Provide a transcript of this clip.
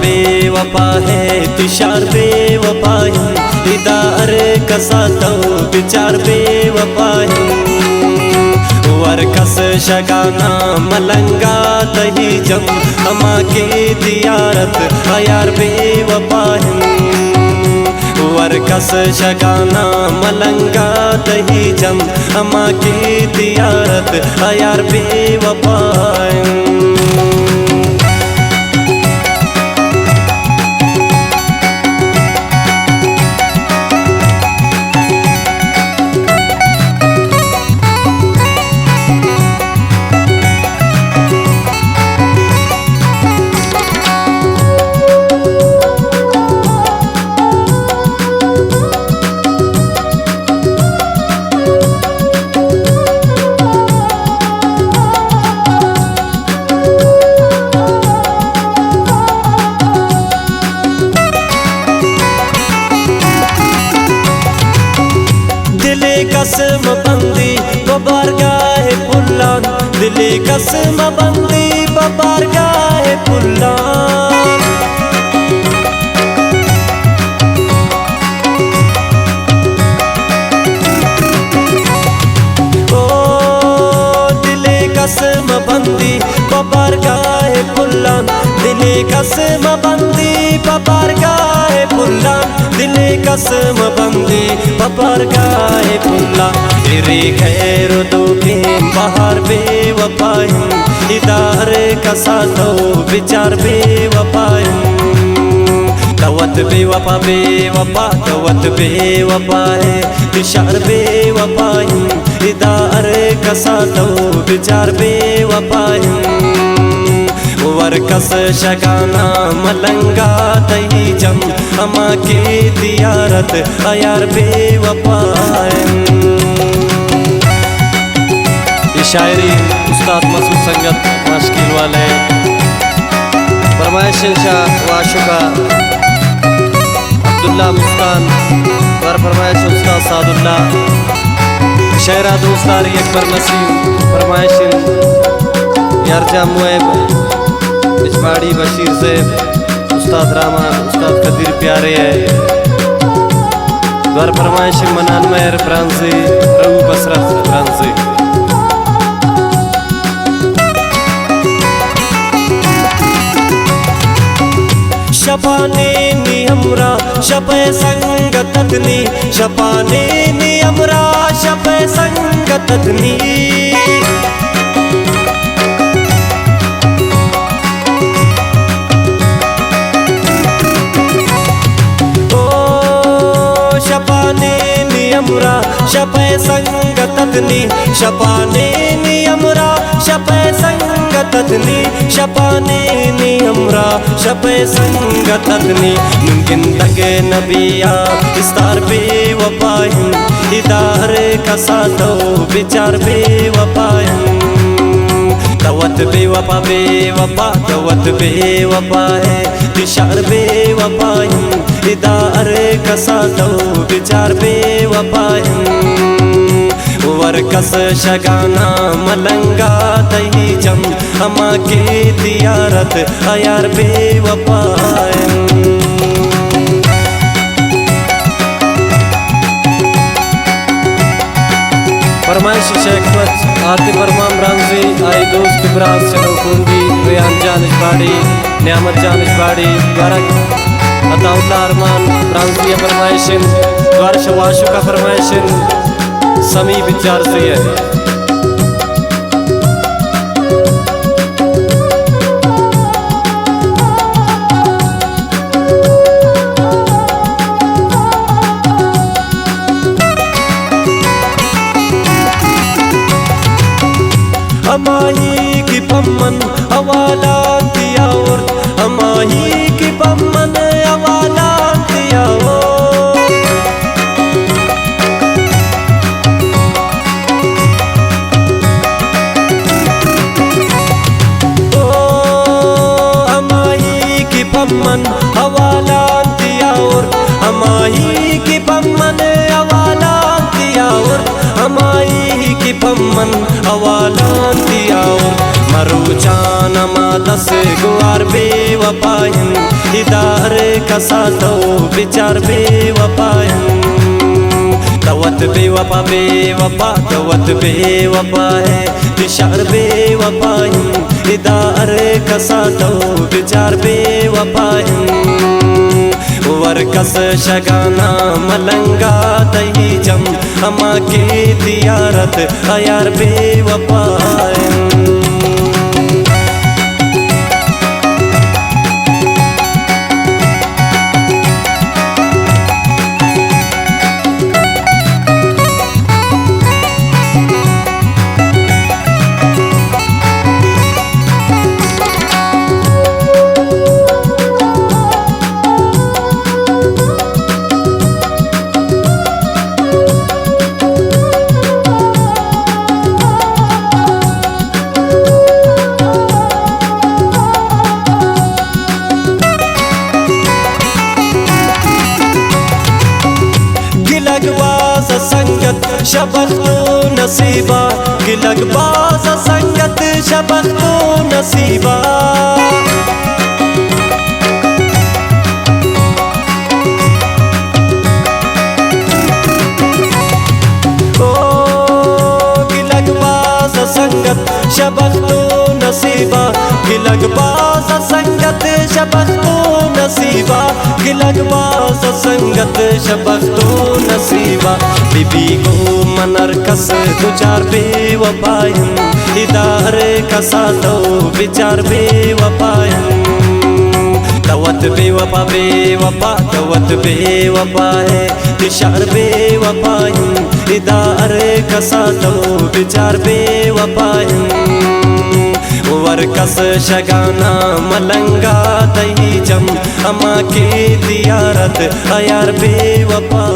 बेवफा है तुषार बेवफा है दीदार कसा तो बिचार बेवफा है वर कस शगाना मलंगा दही जम अमा के दियारत यार बेवफा है वर कस शगाना मलंगा दही जम अमा के दियारत यार बेवफा है कसम बंदी बबारगाह पुल्लान दिले कसम बंदी बबारगाह पुल्लान ओ दिले कसम बंदी बबारगाह पुल्लान दिले कसम बंदी बबारगाह पुल्लान दिले कसम बंदी बबारगाह पुल्लान तेरे खैर दो के बाहर बेवफा इदार कसा तो विचार बेवफा तवत बेवफा बेवफा तवत बेवफा है तुषार बेवफा इदार कसा तो विचार बेवफा वर कस शगाना मलंगा दही जम अमा के दियारत यार बेवफा ये शायरी उस्ताद मसूद संगत माशकील वाले फरमाइश शाह वाशुका अब्दुल्ला मुस्कान वर फरमाइश उस्ताद सादुल्ला शायरा दोस्तारी अकबर नसीम फरमाइश यारजा मुएब इजबाड़ी बशीर से उस्ताद रहमान उस्ताद कदीर प्यारे है द्वार फरमाइश मनान मेहर फ्रांसी रऊ बसरत फ्रांसी शपाने नी हमरा शपे संगतनी शपाने नी हमरा शपे संगतनी शपाने नियमरा शपे संगतनी शपाने नियमरा शपे संगतनी शपाने नियमरा शपे संगतनी मुमकिन तके नबिया इस्तार बेवफा इदार कसा तो विचार बेवफा तवत बेवफा बेवफा तवत बेवफा है तुषार बेवफा इदार कसा तो विचार बेवफा वर कस शगाना मलंगा दही जम अमा के दियारत यार बेवफा फरमाइश शेख मत आतिफ अरमान रामजी आई दोस्त इब्राज शनौकुंदी रेहान जान इजबाड़ी नियामत जान इजबाड़ी द्वारक अताउल्ला अरमान रामजी फरमाइशन द्वार शवाशु का फरमाइशन समी विचार से है अमाही की पम्मन अवाला दिया और अमाही की पम्मन अवाला दिया अमाही की पम्मन अवाला दिया और अमाही की पम्मन अवाला दिया और अमाही की पम्मन अवाला दिया और मरुचान मादस गुआर बेवफाइन दीदार कसा तो विचार बेवफायन तवत बेवफा बेवफा तवत बेवफा है दिशार बेवफायन दीदार कसा तो विचार बेवफायन वरकस शगाना मलंगा दही जम हमा के दियारत यार बेवफायन गिलगबाज संगत शबख्तो नसीबा गिलगबाज संगत शबख्तो नसीबा ओ गिलगबाज संगत शबख्तो नसीबा गिलगबाज संगत शबख्तो नसीबा गिलगबाज संगत शबख्तो नसीबा बीबी को मनर कस दुचार बेवफायन दीदार कसा तो विचार बेवफायन तवत बेवफा बेवफा तवत बेवफा है दिशार बेवफायन दीदार कसा तो विचार बेवफायन वरकस शगाना मलंगा दही जम हमा के दियारत यार बेवफा।